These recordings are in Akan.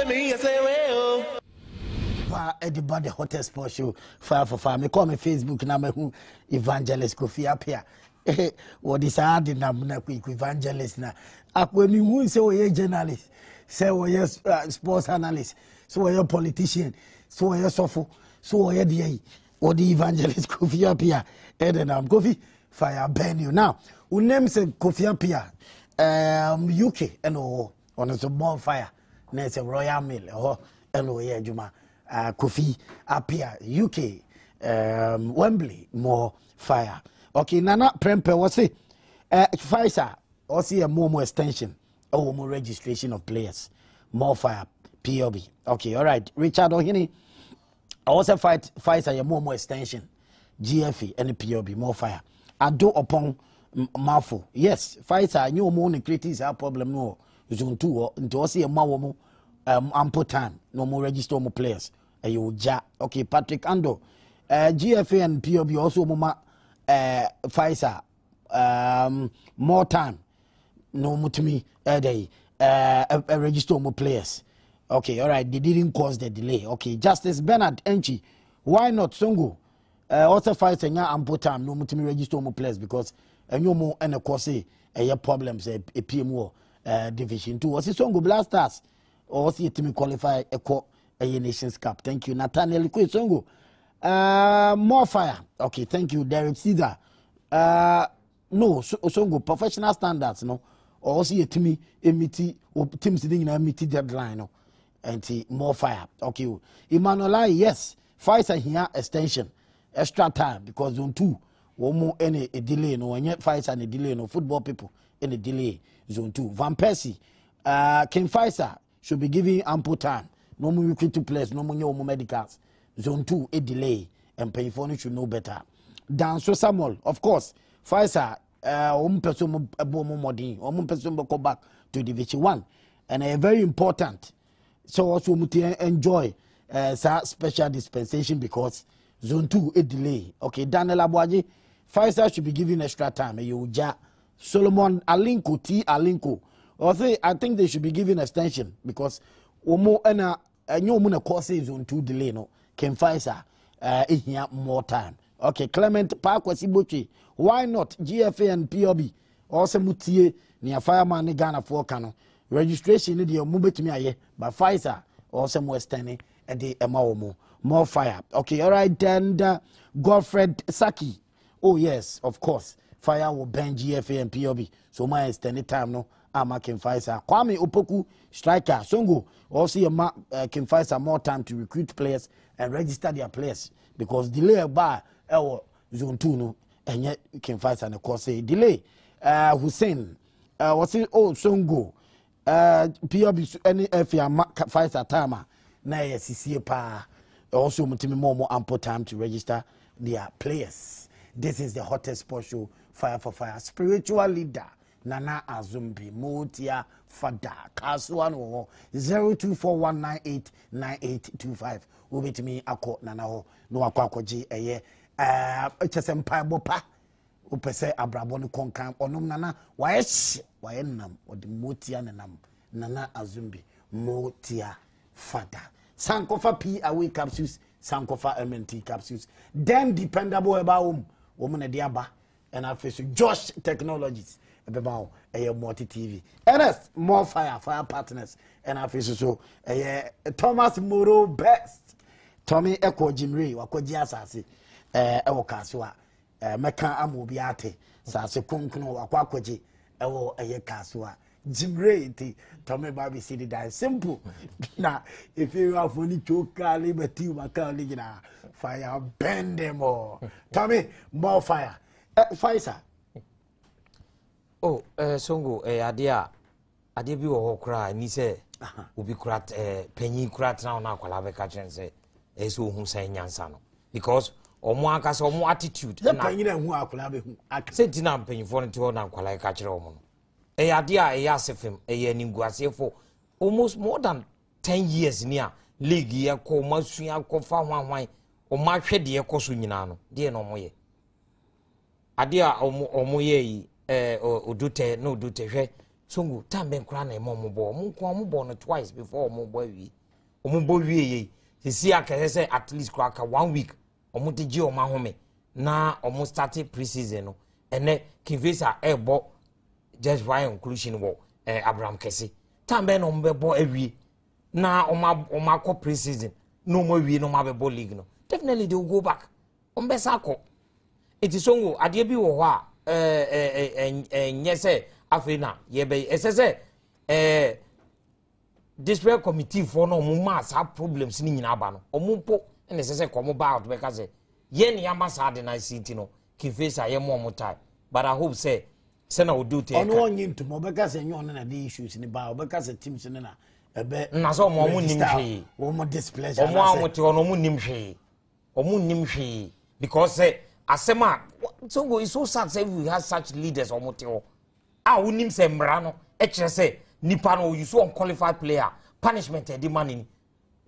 me say well. Everybody hottest sport show fire for fire. Me call me Facebook na me who evangelist Kofi Apia. What is hard na na quick evangelist na. Akwe mi hu say we journalist, say we sports analyst, so we politician, so we sofo, so we dey what the evangelist Kofi Apia. And I'm Kofi fire burn you now. Who name say Kofi Apia? UK and on a bonfire. Na say Royal Mail and yeah Juma. Kofi Apia UK Wembley more fire. Okay, Nana Prempe was say Pfizer or see a more extension or more registration of players more fire POB. Okay, all right. Richard Ohini also fight Pfizer more extension GFE and POB more fire. I do upon Marfo. Yes, Pfizer new more creative our problem no zone 2 into see a more ample time no more register more players. Okay, Patrick Ando, GFA and POB also mama Pfizer more time no more to me day register more players. Okay, all right, they didn't cause the delay. Okay, Justice Bernard Enchi, why not Songo? Also Pfizer nya ample time no more to me register more players because no more and of course problems a PMO division 2 was it Songo Blasters or see it to me qualify a Nations Cup. Thank you, Nathaniel Songo. More fire. Okay, thank you, Derek Caesar. No, Songo, professional standards, no. Or see it to me, MT, or team sitting in a MT deadline, no. And more fire. Okay, Emmanuel, yes, Pfizer here extension, extra time because zone 2, one more any delay, no, and yet Pfizer and a delay, no football people any delay, zone 2. Van Persie, King Pfizer should be giving ample time. No more recruit to players, no more medicals. Zone 2, a delay, and pay for it should know better. Dan so Samuel, of course, Pfizer, person a bomb modern, person go back to Division 1. And a very important. So also enjoy special dispensation because zone 2, a delay. Okay, Daniel Abuaji, Pfizer should be given extra time. Solomon Alinko, T. Alinko. Also, I think they should be given extension because Omo ena nyomuna course zone 2 delay no can Pfizer here more time. Okay, Clement Parkwesi Bochi. Why not GFA and POB? Also mutie near fireman Ghana for Kano. Registration in the mubetumi aye, but Pfizer also more extending at the more fire. Okay, all right, and Godfred Saki. Oh yes, of course. Fire will ban GFA and POB. So my extended time no. King Pfizer. Kwame Opoku, striker. Songo, also King Pfizer more time to recruit players and register their players because delay by zone 2 no and yet King Pfizer and of course say delay. Hussein, what's it? Oh, Songo, POB any Pfizer timer. Na CC pa also more ample time to register their players. This is the hottest sports show, Fire for Fire. Spiritual leader. Nana Azumbi Motia Fada Kasuan 0241989825. Ubit me ako Nana ho no akwakoji eye chesempa bopa upese abrabonu konkan onum nana wayenam odi motia nanam Nana Azumbi Motia Fada Sankofa P away capsules Sankofa MNT capsules then dependable about woman ediaba and I face Josh Technologies about a multi TV. NS more fire partners and I feel so Thomas Moro best Tommy Echo Jimri wakoji asase ewo kaswa meka amobiate sase kunkuno wakwakoji ewo kaswa Jimri ti Tommy Baby City that simple na if you have only choka liberty wakali na fire bend them all Tommy more fire Pfizer. Oh, Songo, adia bi wo kra ni se obi kra panyin kra tna na akwala be ka chen se so hu san nyansa no because omo aka se omo attitude na panyin hu akwala be hu se tina panyin fo nti na akwala ka kire omo no adia asefem nimguasefo almost more than 10 years near league ye ko masua ko fa hwanhwan o ma hwede ye ko so nyina no de no mo ye adia omo ye yi odute no odute hwe Songo time ben kra na mo bo no twice before mo bo wi omo bo wi ye see aka say at least kra aka 1 week omo te gi omo ahome na omo start pre-season no ene Kivesa ebo just why inclusion wo Abraham Kese time ben omo be bo awie na omo akọ pre-season no mo wi no ma be bo league no definitely they will go back omo be sako it is Songo ade bi wo ho a nyese afina yebe esese display committee for no mo ma sa problems ni nyina aba no omumpo ene esese ko mo ba out be ka say ye ne yama sa de na city no Kivesa ye mo tai but I hope say na we do take ono onye ntomo be ka say nyo na the issues ni ba be ka say teams ni na ebe na so mo nim hwe wo mo displeasure omo amote ono mo nim hwe because asema so it's so sad say we have such leaders omote o unim se mra no e kire se nipa no you so unqualified player punishment e demanding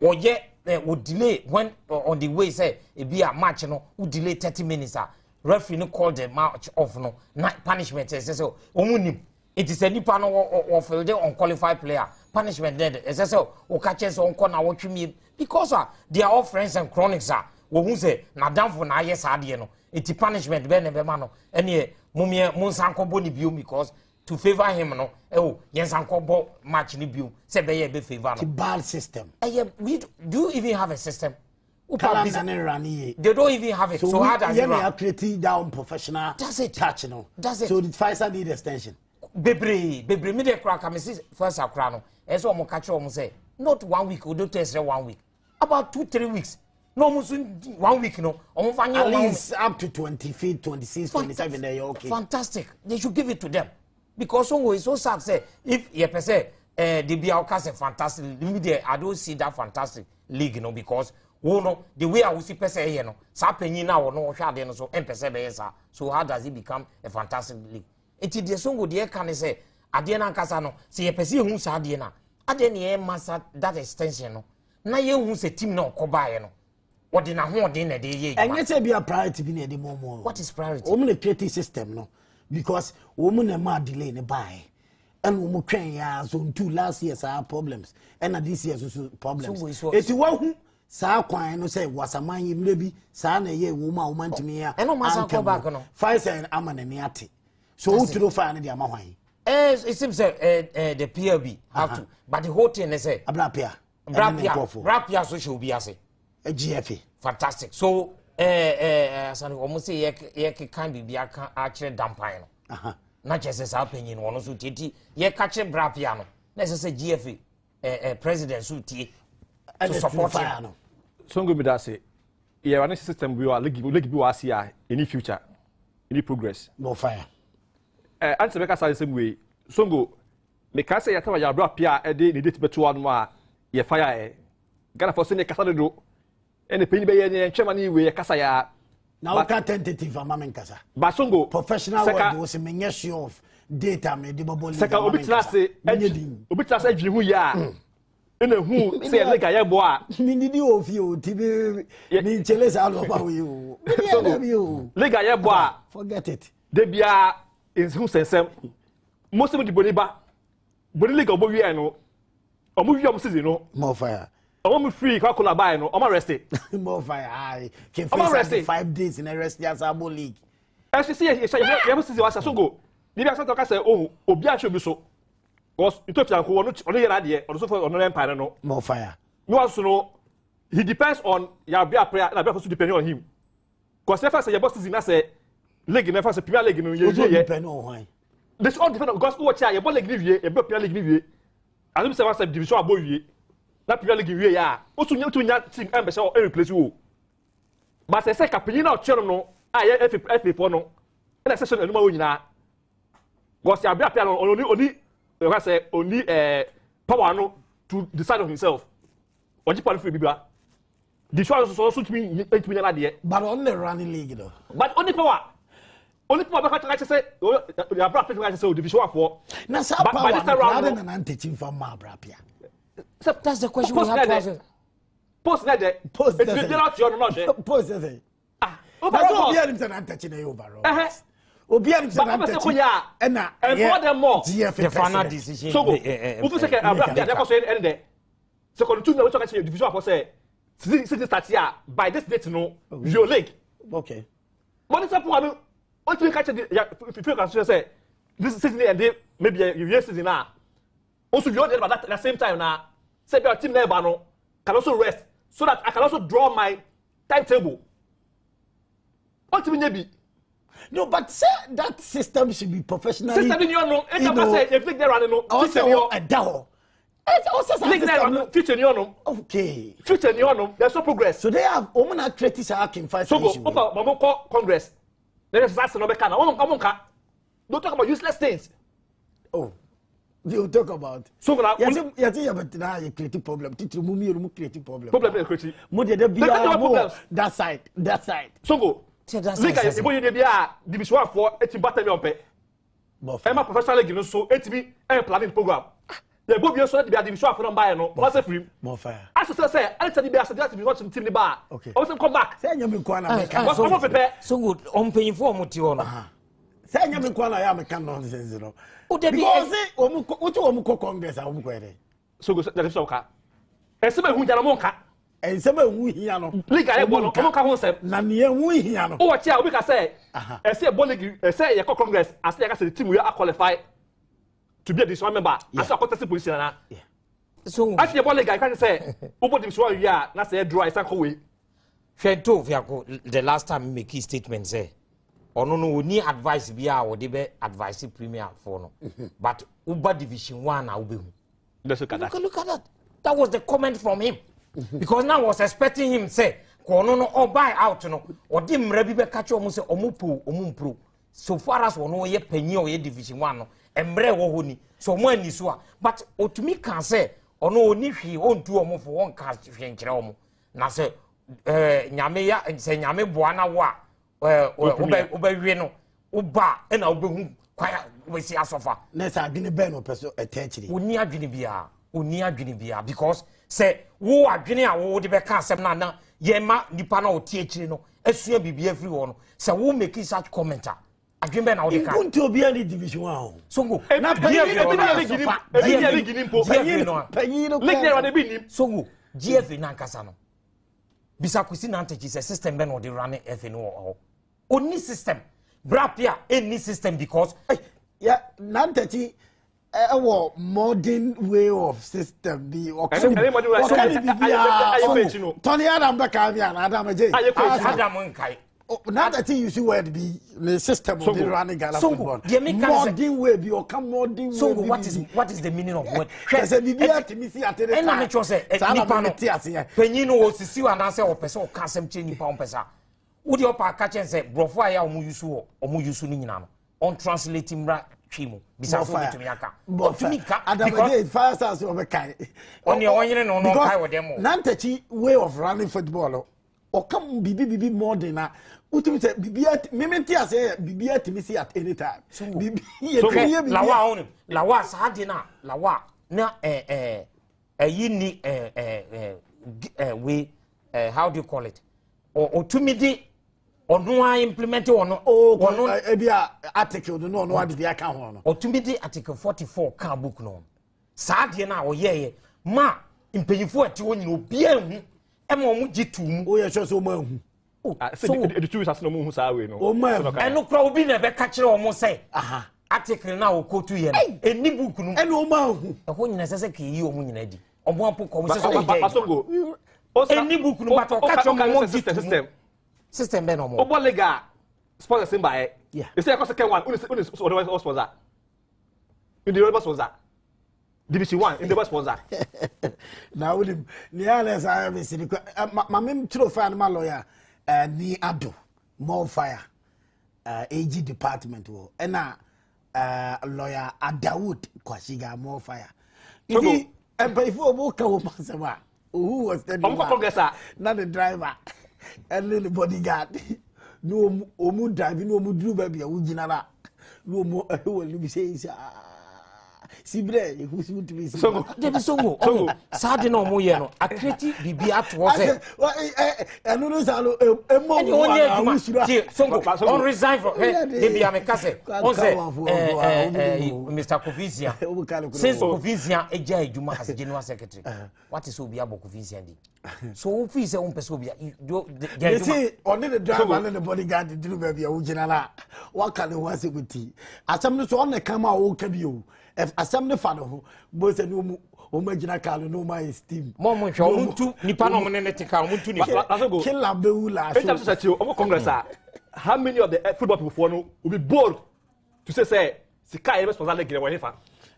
wo ye wo delay when on the way say e be a match no wo delay 30 minutes referee no call the match off no na punishment say so omunim it is a nipa no wo feel the unqualified player punishment dead say so wo ka che so onko na wo twemi because they are all friends and chronics wo hu say na damfo na aye sa ade no it punishment be ne be ma no ene mumie munsanko ni biom because to favor him no yensanko bo match ni biom say be ye be favor no bad system we do you even have a system they don't even have it so how does it run creating down professional touch no so the Pfizer need extension bebre me de crack am see first akra no e so mo catch am say not 1 week we don't test 1 week about 2-3 weeks no almost 1 week no at least up to 20 feet 26 27 there okay fantastic they should give it to them because so is so sad say if you per say the Biauka say fantastic I don't see that fantastic league you know because no the way I will see per say here no sa penyin na wo no hwa ade no so empese be yesa so how does it become a fantastic league it is the songo de can say ade na nkasa no say you pese hu sa ade na ade na e massa that extension no na ye hu say team na okobae no what in a home dinner they ye and yet be a priority be near the moment what is priority woman creative system no because woman a mad delay ne buy and woman train ya zone 2 last year our problems and this year so problems it's one sa kwan no say wasaman yimle bi sa na ye woman timi ya and no massa go back no Pfizer and amana ne ate so who to fire ne dia mahwan it seems the PLB have to but the whole thing they say Brapia so should be ase a GFA fantastic so asan almost say ye can be aka actually dampan no na chese sa penyin no so titi ye catch Brapia no na say GFA president so tie to support him Songo be that say ye run system we are league bi was here any future any progress no fire answer make us same way Songo me can say ya tawa ya Brapia e dey ni date beto anu a ye fire Ghana for say kasa do ene penny be ye nchema ni we kasa ya now ka tentative amamen kasa ba Songo professional work was menye show of data me de bobo seka obitla se adwiri hu ya ene hu say lega ye bo a minidi ofi o tibe ni chele sa lo ba we o lega ye bo a forget it de bia in hu sensem most of the boniba boni lega obo wi no omo wi am season no more fire omo free ka kola buy no omo rest more fire I can face 5 days in a rest ya sabo league as you see you season was so go Libya Santa ka say oh obi a shobi so because Ethiopia ko ono yera de ono so for ono empire no more fire no also no he depends on your player na be depending on him because if I say your boss season na say league na say Premier League no ye depend on why this all depend on because watch your ball league ni wie e be Premier League ni wie as we say was division abo wie na Premier League wie ya o so nya team em be say o replace wo but say captain na o chere no a ye FA4 no na session enu ma wo nyina because your player no only you can say only power no to decide on himself oji pan free bibia the show so to me na de but on the running league though but only power because say your brother like say division 4 na sa power rather than anti-team from ma brapia so that's the question we have to ask post there post it's not your not there post there overall be an anti-team overall obi am say na na and for them more the final decision so who say abra dey cause end there second two we talk about division for say city start here by this date no your league okay but this happen what we catch if you can say this season and maybe you season now also you at the same time now say your team neighbor no can also rest so that I can also draw my timetable what do you be no but say that system should be professional system in your no e can say if they run no system your adaho it's also system future in your no okay future in your no there's no progress so they have women critics are can fight so go congress there is that no be can don't talk about useless things oh you talk about so now yes you but now you create problem titiri mu mi you create problem create mo dey that side so go Liga is going to be a division for 18 battle on pay. I'm a professional league, so 18 planning program. The Bobby also to be a division for buy no. What's a free? More fire. As I say, I tell you be a suggestion watching team the bar. Okay. Also come back. Say you me kwana What's on prepare? So good on paying for mutio no. Say you me kwana ya me can nonsense no. Because say omu congress omu kwere. So go that is okay. Esebe hu jana monka. Ensema hu hia no. Liga e bo no omu ka ho sem. Na ne hu hia no. O wa chia obi ka say ese bo league ese ye congress as ye ka say the team we are qualify to be a division member as a contested position na. So as ye bo league I can say obo division we are na say draw isan ko we. Fento fiako the last time make his statement say ono no oni advice bia wo de be advice premier for no but uba division 1 na ubehu. Let's look at that. Look at that. That was the comment from him. Because now I was expecting him say kono no or buy out no or di mra bi be catch omu say omu so far as ono ye panyi or ye division 1 no emre wo ho ni so mo ani so a but otumi kan say ono oni hwi ontu omu fo won ka hwe nkire omu na say nyame ya say nyame boa na wo a obe no uba e na obehu kwaya we si asofa na say adwene be no peso etechiri oni adwene bia because say wo adwene a wo de be ka asem na ye ma nipa na o tie chire no asua bibia free wo no say wo make such comment adwene be na wo de ka kunti obi ani division 1 so go na panyi no league there they be nim so go GFA na nkasa no bisa kwesi na antechi say system be na o de run FA no oni system brapia any system because yeah nantechi modern way of system be okay Tony Adom back Adam J Adam nkai now that you see where be the system of the running Ghana football modern way be or come modern so what is the meaning of word say bibia timisi atene and na me cho say nipa no panyin no osisi wa na say o pese o ka asem che nipa on pese wo de opa ka chen say brofo aya omu yusu ni nyina no on translate mra twimu bisa so bitumi aka otumi ka Adam fire stars o be kai on your onyere no kai wo dem nantachi way of running football o come bibi more than na utumi say bibia mementi ase bibia timisi at any time bibi ye kriye bibia lawa onu lawa saade na yini we how do you call it otumi di onu a implement ono ebia article no no ade bia ka ho no otumi di article 44 ka book no saade na wo ye ma impanyifo ati wonyina obia hu ema omu gitu mu o ye so ma hu so the two is as no mu sa we no eno kra obi na be ka kire omu say article na wo kotu ye no eni book no eno ma hu ho nyina sese ka yi omu nyina di omo apo ko sese Basongo eni book no but o ka kire omu system be no mo obo lega sponsor sim by yeah you say I second one uni sponsor in the other sponsor division 1 in the sponsor na ulim ni ala sa be siri ma mem tro fan ma lawyer ni Adom more fire AG department wo na lawyer Adawood Kwashiga more fire ifi if obo ka wo pasema who was the not the driver and the bodyguard no omu drive no omu duru ba bia wo ginara no omu e wo li bi say Sibre, who's to be Songo. Debi songo. Oh, sadi no mo ye no. Akreti bibi ato se. I don't know Any one year songo on resign from debi amekase. On say Mr. Kovizia. Since Kovizia eja ejuma as general secretary. What is obi abo Kovizia di? So who feel say on person obi you see only the driver and the bodyguard do baby original. What can you want with tea? As some so on the camera o kabio. If asem ne fa no bo se no o magina ka no my esteem mom hwe o muntu nipa no ne tika o muntu nipa kill abula so congress how many of the football people for no will be bold to say sika e responsible gire we fa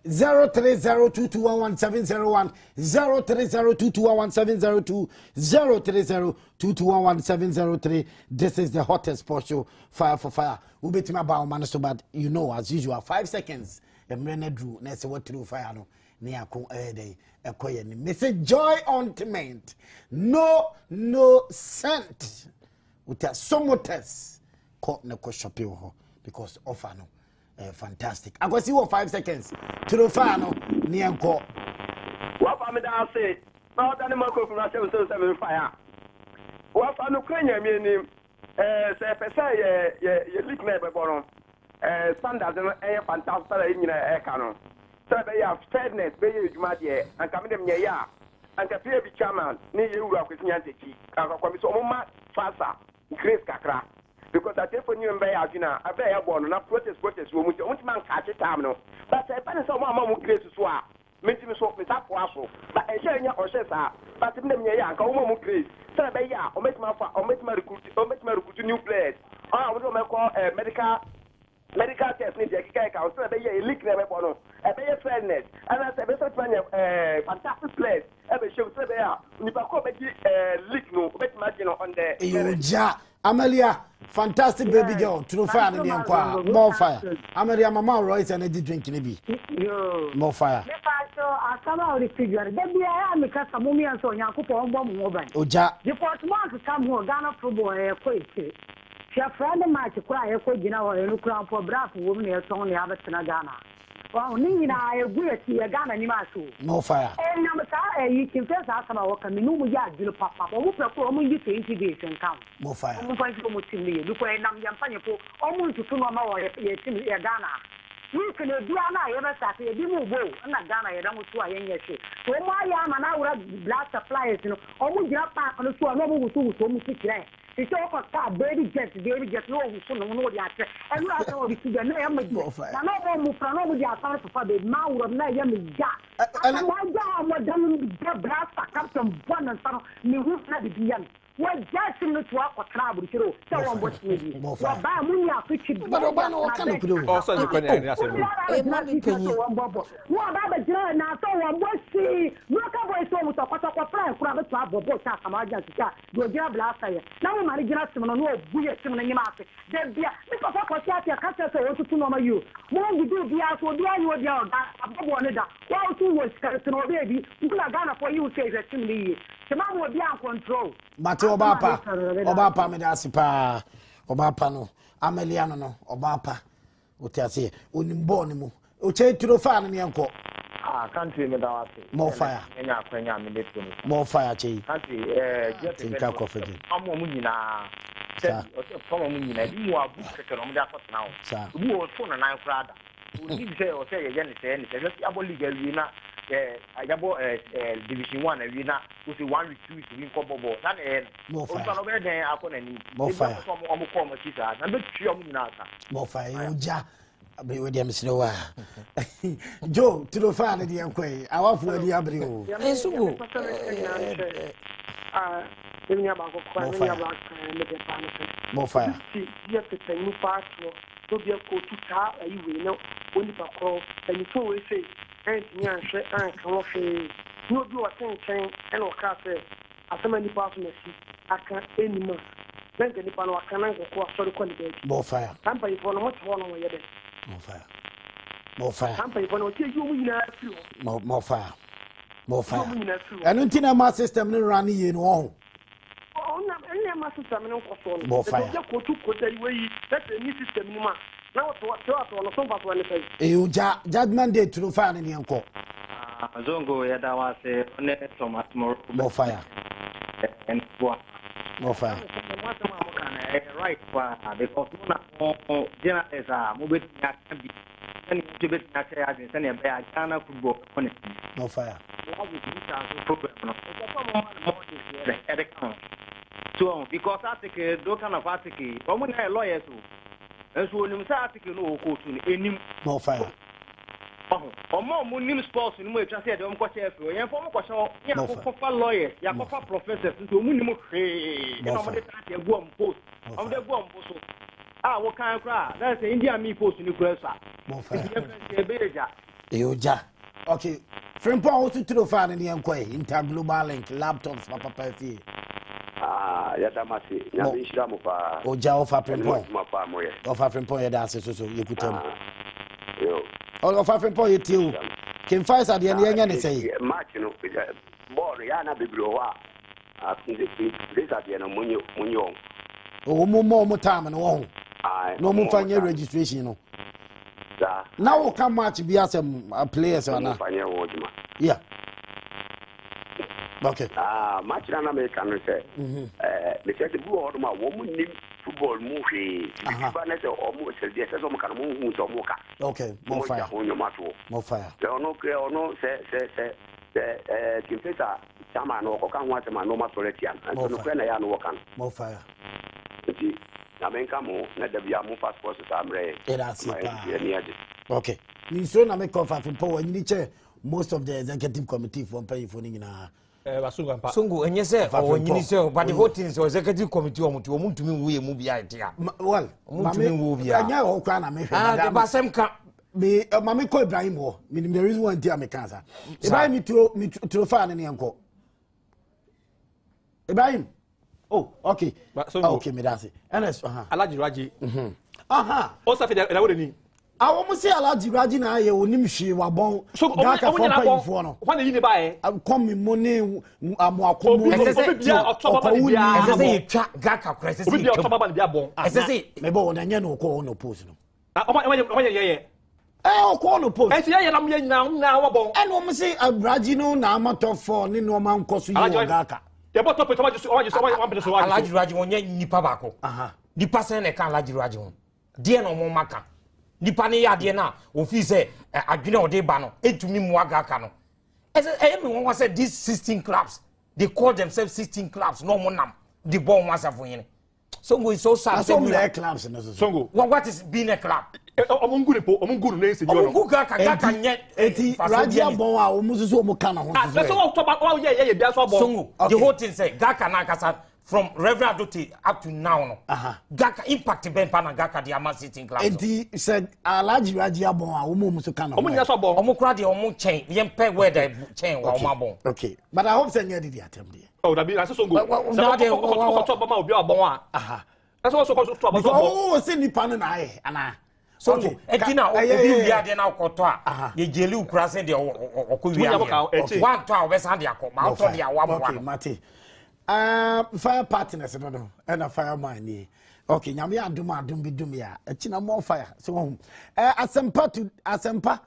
03022111701 03022111702 03022111703 this is the hottest sports show fire for fire we bet me about man so bad you know as usual 5 seconds emre drew na say what through fire no ne akon dey ekoye ni message joy ultimate no cent with a somewhat call na ko shop ho because offer no fantastic I go see what 5 seconds to the fire no ne enko what am I say now that my ko from 777 fire what fa no kranya mi ni say pesa ye leak na be boron standards no fantastic nyina no so be ya fairness be ye adwuma de and come dem nye ya and ka be chairman ni ye wura kwesi anteki akwa mi so mo fasa grace kakra because I tell for you and be adwuna abe ya bo no na protest wo mu man ka che time no but e pa so mo grace so a mentimi so me tapo aso but e she nya o she sa but dem nye ya ka mo grace so be ya o metima recruit new players we do me call medical test need to get out so be a leak na be bono e be fairness and as be such man fantastic place e be show so be ya ni pa ko be leak no be imagine on the Yoja Amelia fantastic baby girl to fire na dem kwa more fire Amelia mama Royce energy drink ni bi more fire me pa so asama o figure de bia ya me ka samu mi anso nyakopo ngbo mo ban oja the Portsmouth come ho Ghana football ko ite Tia friend match kura ye ko gina ho enu kura po braf wo me ye ton ne abetena Ghana wa oni na egu ye ti Ghana ni ma so more fire na me ka yi kin fe sa asama wo ka me no mu ya adwilo papa wo mu pre ko mo yi 20 days nkan more fire mo fa ko mo tim ne ye du ko nam ya mpanye po o mu ntutu no ma wo ye tim ye Ghana you can do na ye ba sa ye bi mu bo na Ghana ye da mu so ayen ye hwe so mo aya ma na wura black suppliers no o mu gira pa no so no mu so mu sikire it's all for baby jet no so no dia che and you are be to na ya me na no mo fra no mo dia fa for baby ma wura na ya me ja and mo ja mo dam black captain bon and so me hu na de bian what just in to our trouble kiro so on what we ba mu ya fichi but no kan ko also you can hear us e ma mi penyi wo ba ba jira na so wo bosi no ka boy so mu to kwata kwa plan kura be to abobo sa kama aja sika do jira blasta ye na mo mari jira sim no no buye sim no nyima ase de bia mi ko fa ko tia tia ka se so wo tutu no ma you mo gudu bia so bia ni wo bia o da abobo ne da wa o tu wo sika so no baby nkula Ghana for you say the sim ni ye ma mo bia control Mate Obapa me da sipa Obapa no Amelia no Obapa otiase onimbo ne mu o che turo fa ne enko country me da wase more fire enya kwanya me let no more fire che country just tinka kofeje amo mu nyina o se fomo mu nyina bi mu abu keke no mo da kotena wo bi o so na nan krada o ni se o se ye ne se just abo league wi na ayabo division 1 wi na o se 1 2 3 ko bobo na ne o so no be den akona ni more fire o mo ko mo sisa na be twa mu nyina aka more fire oja abe we dem sino wa Joe turo fa ne de enko yi awafo adi abre o ensugo enya ba ko kwa enya ba me de pa no more fire ye pe ni pa so do bia ko tu ta ayi we no oni pa ko eni so we say enti nya hwe an ka wo fe no bi wa ten en o ka se asema ni pa so na si aka enima then ni pa no aka nan ko so ko ni be more fire tampa ifo no mo to no ye de more fire tampa ifo no tie yu mu nyina fi more fire enu ntina ma system ni run ye no ho na enya ma system ni nko so no more fire ko tu ko dai we yi that any system ni ma Now what on some part when say. You judgment day to find in Yanko. Zongo ya da wase one Thomas More fire. And what More fire. right because no general is a mobile and to be as in a bear Ghana football on it. More fire. So because article those kind of article when I lawyer so and so when you say article no go to any More fire. Oh, more nim sports in which I said, I'm quite careful. I'm from a lawyer, Yakofa professors, into minimum you know, the one post on the one post. Ah, what kind of crowd? That's the Indian me post in the press. More fire. You ja. Okay. From Paul to the fan in the Yanko, Interglobal Link, laptops, Papa. Yadamasi, Yamishamupa, Oja of a Primpo. Of a Primpo, that's so you could tell me. All of a Primpo, you can find at the end and say, Martin, Boriana Bibroa, this at the end of Munyo. Oh, more time and all. No more final registration. Now come match be as a players or not. Yeah. Okay. Match an American say. The set to go on my woman football movie. Almost okay, more fire. More fire. No, say, Kimfeta, Sama, no, Okan, what a man, no maturity, and no friend I am working. More fire. Namenkamo, let there be a move passport to Samre. Okay. You soon make off from power in the most of the executive committee for paying for Nina. Sungu, and yes, sir, or you say, but the whole thing is executive committee or to me, we movie idea. Well, movie, I know, can make me, Mammy call Ibrahim, meaning there is one dear Mekanza. Ibrahim to find any uncle. Ibrahim. Oh, okay. Okay, me that's it. And Alaji Raji. Also, I wouldn't. I almost say Alaji Raji na ye onimshi wa bon. So Gaka from pay for no. When you buy, come money amuakomo. I say Gaka crisis. We be October ban bia bon. I say me bo na nya no ko no post no. Ko no post. E tie ye na me na wa bon. And almost say Raji no na amato for ni no man koso yi Gaka. The bottom of Alaji Raji wonye nipa bako. Nipa sen ne kan Alaji Raji won. Die no mo maka. Nipa ne ya de na ofi se adwene ode ba no entumi mu aga aka no. Me won say these 16 clubs, they call themselves 16 clubs no mo nam. The ball wants for yin. Songo is so sad. Some clubs no Songo. What is being a club? Omunguru na esi yo no. Gaka nye eti Raja bon a omususu omuka na ho. That's what October ye bia so bon. Songo. The whole thing say Gaka na kasa from Reverend Adoti up to now no. Gaka impact ben pa na Gaka the ama sitting class. Eti said Alaji Raja bon a omususu ka na ho. Omunya so bon. Omukura de omu chain. Yempe where the chain wa oma bon. Okay. But I hope say near the attempt there. Oh, that be that's so good. Now they October ma obi abon a. That's also cause to abon. Oh, say nipa na ai ana. So etina obi bia de na okoto a ye jeli ukura se de okowia one to obesa de akoma auto de awamo. Okay, Mate. Fire partners no and a fireman ni. Okay, nyame adum bi dum ya. Etina more fire. So asempa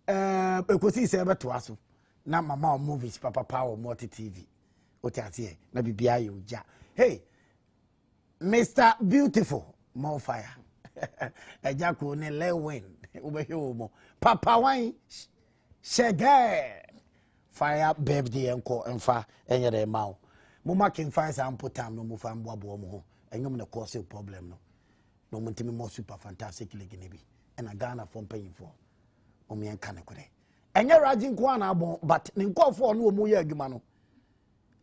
ekosi se beto aso. Na mama movies papa power multi TV. Otiatie na bibia ye oja. Hey, Mr. Beautiful, more fire. Ejako ne lewin ubehwe mo papa wan shege fire birthday enko emfa enye de mawo mo making fire sample time no mo fa mboabo mo ho enyom na cause problem no mo ntimi mo super fantastic league ne bi na Ghana from paying for o me enka ne kure enye raji nko na abon but ne nko for no mo ye adwuma no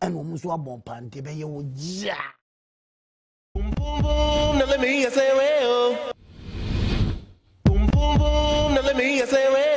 eno mo so abon pante be ye wo ja. Boom boom boom, now let me hear you say well. Boom boom boom, now let me hear you say well.